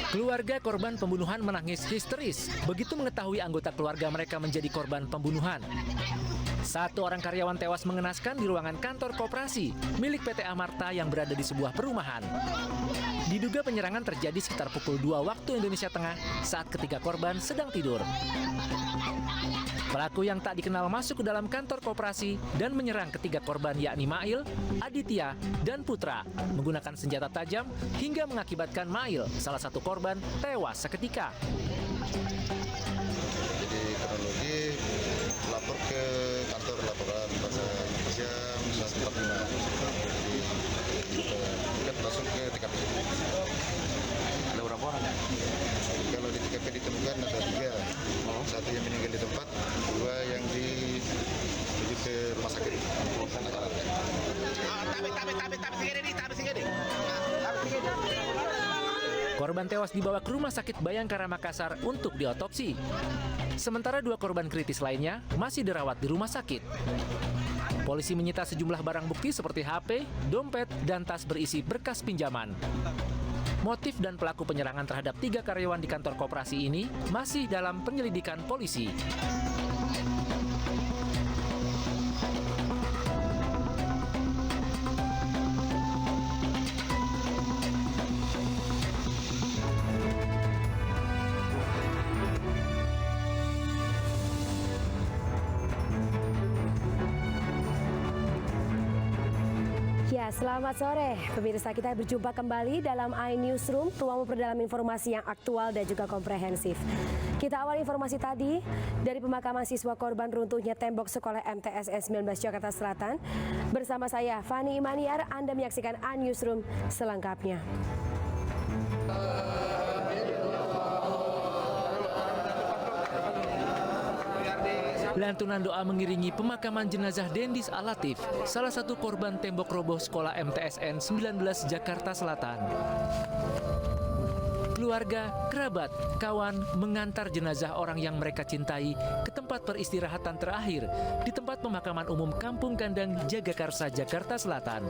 Keluarga korban pembunuhan menangis histeris begitu mengetahui anggota keluarga mereka menjadi korban pembunuhan. Satu orang karyawan tewas mengenaskan di ruangan kantor koperasi milik PT Amarta yang berada di sebuah perumahan. Diduga penyerangan terjadi sekitar pukul 2 waktu Indonesia Tengah saat ketiga korban sedang tidur. Pelaku yang tak dikenal masuk ke dalam kantor koperasi dan menyerang ketiga korban yakni Mail, Aditya, dan Putra menggunakan senjata tajam hingga mengakibatkan Mail, salah satu korban, tewas seketika. Jadi kronologi lapor ke kantor laporan pada jam 1.45. Jadi kita langsung ke TKP. Ada berapa orang? Kalau di TKP ditemukan ada 3. Satu yang meninggal di tempat, 2 yang menuju ke rumah sakit. Korban tewas dibawa ke Rumah Sakit Bayangkara Makassar untuk diotopsi. Sementara 2 korban kritis lainnya masih dirawat di rumah sakit. Polisi menyita sejumlah barang bukti seperti HP, dompet, dan tas berisi berkas pinjaman. Motif dan pelaku penyerangan terhadap 3 karyawan di kantor koperasi ini masih dalam penyelidikan polisi. Ya, selamat sore. Pemirsa, kita berjumpa kembali dalam iNewsroom, ruang memperdalam informasi yang aktual dan juga komprehensif. Kita awal informasi tadi dari pemakaman siswa korban runtuhnya tembok sekolah MTSN 19 Jakarta Selatan. Bersama saya, Fani Imaniar, Anda menyaksikan iNewsroom selengkapnya. Lantunan doa mengiringi pemakaman jenazah Dendis Alatif, salah satu korban tembok roboh sekolah MTSN 19 Jakarta Selatan. Keluarga, kerabat, kawan mengantar jenazah orang yang mereka cintai ke tempat peristirahatan terakhir di tempat pemakaman umum Kampung Kandang Jagakarsa, Jakarta Selatan.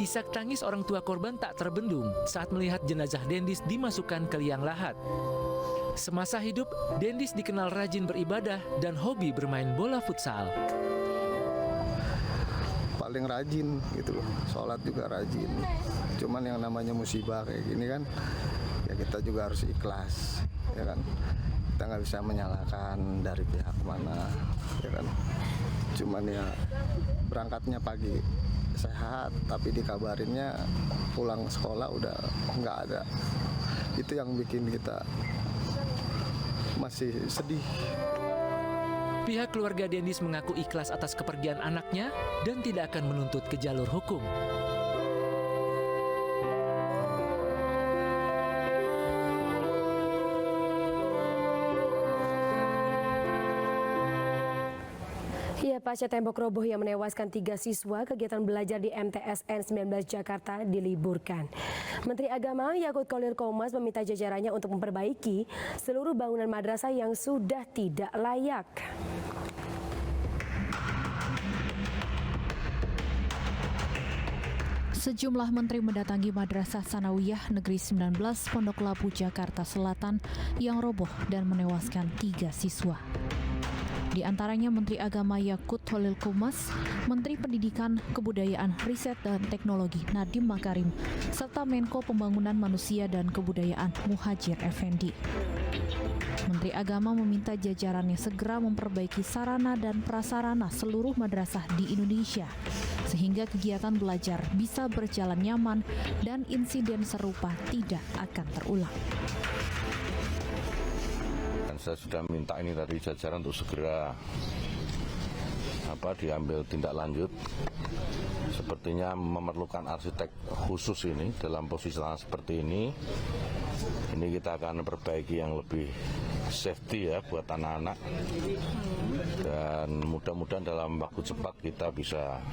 Isak tangis orang tua korban tak terbendung saat melihat jenazah Dendis dimasukkan ke liang lahat. Semasa hidup, Dendis dikenal rajin beribadah dan hobi bermain bola futsal. Paling rajin gitu loh, sholat juga rajin. Cuman yang namanya musibah kayak gini kan, ya kita juga harus ikhlas, ya kan. Kita nggak bisa menyalahkan dari pihak mana, ya kan. Cuman ya berangkatnya pagi sehat, tapi dikabarinnya pulang sekolah udah nggak ada. Itu yang bikin kita masih sedih. Pihak keluarga Dendis mengaku ikhlas atas kepergian anaknya dan tidak akan menuntut ke jalur hukum. Ya, pasca tembok roboh yang menewaskan 3 siswa, kegiatan belajar di MTSN 19 Jakarta diliburkan. Menteri Agama Yakut Khalil Qomas meminta jajarannya untuk memperbaiki seluruh bangunan madrasah yang sudah tidak layak. Sejumlah menteri mendatangi Madrasah Sanawiyah Negeri 19 Pondok Labu, Jakarta Selatan yang roboh dan menewaskan 3 siswa. Di antaranya Menteri Agama Yakut Khalil Qomas, Menteri Pendidikan, Kebudayaan, Riset dan Teknologi Nadiem Makarim, serta Menko Pembangunan Manusia dan Kebudayaan Muhadjir Effendi. Menteri Agama meminta jajarannya segera memperbaiki sarana dan prasarana seluruh madrasah di Indonesia, sehingga kegiatan belajar bisa berjalan nyaman dan insiden serupa tidak akan terulang. Saya sudah minta ini dari jajaran untuk segera diambil tindak lanjut. Sepertinya memerlukan arsitek khusus ini dalam posisi seperti ini. Ini kita akan perbaiki yang lebih safety ya buat anak-anak. Dan mudah-mudahan dalam waktu cepat kita bisa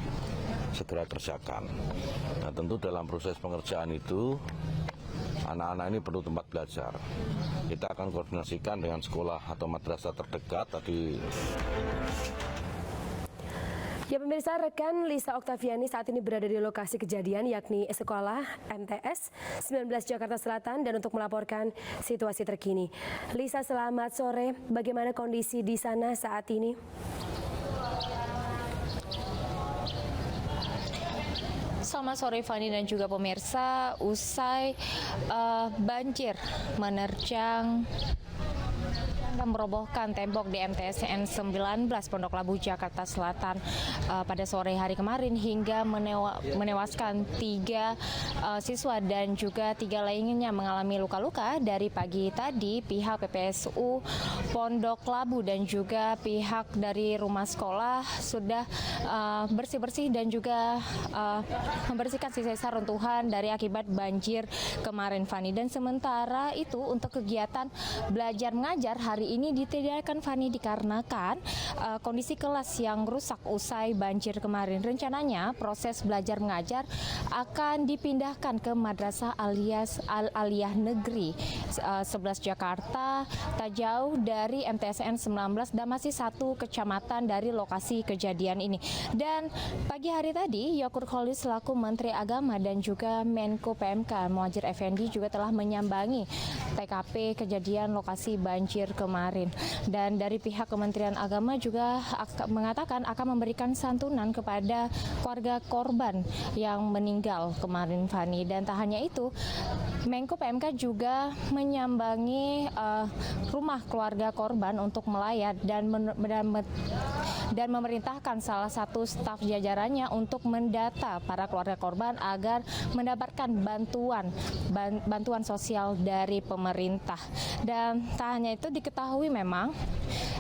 segera kerjakan. Nah, tentu dalam proses pengerjaan itu anak-anak ini perlu tempat belajar. Kita akan koordinasikan dengan sekolah atau madrasah terdekat tadi. Ya pemirsa, rekan Lisa Oktaviani saat ini berada di lokasi kejadian yakni sekolah MTS 19 Jakarta Selatan dan untuk melaporkan situasi terkini. Lisa, selamat sore. Bagaimana kondisi di sana saat ini? Selamat sore Fani dan juga pemirsa. Usai banjir menerjang dan merobohkan tembok di MTSN 19 Pondok Labu Jakarta Selatan pada sore hari kemarin hingga menewaskan 3 siswa dan juga 3 lainnya mengalami luka-luka. Dari pagi tadi pihak PPSU Pondok Labu dan juga pihak dari rumah sekolah sudah bersih-bersih dan juga membersihkan sisa-sisa runtuhan dari akibat banjir kemarin, Fani. Dan sementara itu untuk kegiatan belajar mengajar hari ini ditiadakan, Fani, dikarenakan kondisi kelas yang rusak usai banjir kemarin. Rencananya proses belajar mengajar akan dipindahkan ke Madrasah Al-Aliyah Negeri 11 Jakarta, tak jauh dari MTSN 19 dan masih 1 kecamatan dari lokasi kejadian ini. Dan pagi hari tadi Yaqut Khalid selaku Menteri Agama dan juga Menko PMK Muhadjir Effendi juga telah menyambangi TKP kejadian lokasi banjir kemarin. Dan dari pihak Kementerian Agama juga mengatakan akan memberikan santunan kepada keluarga korban yang meninggal kemarin, Fani. Dan tak hanya itu, Menko PMK juga menyambangi rumah keluarga korban untuk melayat dan memerintahkan salah satu staf jajarannya untuk mendata para keluarga korban agar mendapatkan bantuan sosial dari pemerintah. Dan tak hanya itu, diketahui memang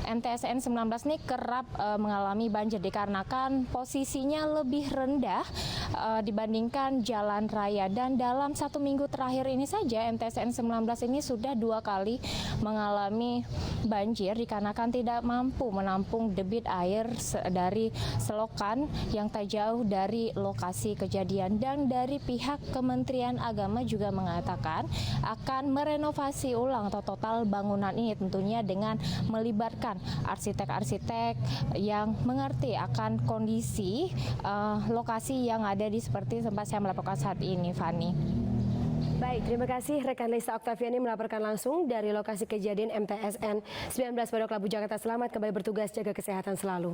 MTSN 19 ini kerap mengalami banjir dikarenakan posisinya lebih rendah dibandingkan jalan raya. Dan dalam 1 minggu terakhir ini saja MTSN 19 ini sudah 2 kali mengalami banjir dikarenakan tidak mampu menampung debit air dari selokan yang tak jauh dari lokasi kejadian. Dan dari pihak Kementerian Agama juga mengatakan akan merenovasi ulang atau total bangunan ini, tentunya dengan melibatkan arsitek-arsitek yang mengerti akan kondisi lokasi yang ada di seperti tempat saya melaporkan saat ini, Fani. Baik, terima kasih rekan Lisa Oktaviani melaporkan langsung dari lokasi kejadian MTSN 19 Pondok Labu Jakarta. Selamat kembali bertugas, jaga kesehatan selalu.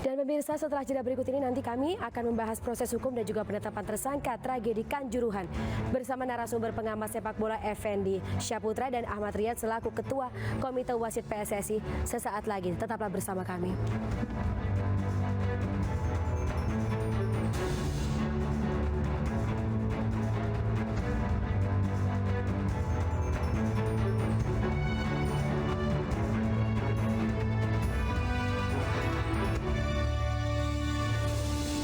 Dan pemirsa, setelah jeda berikut ini nanti kami akan membahas proses hukum dan juga penetapan tersangka tragedi Kanjuruhan bersama narasumber pengamat sepak bola Effendi Syahputra dan Ahmad Riyad selaku Ketua Komite Wasit PSSI. Sesaat lagi, tetaplah bersama kami.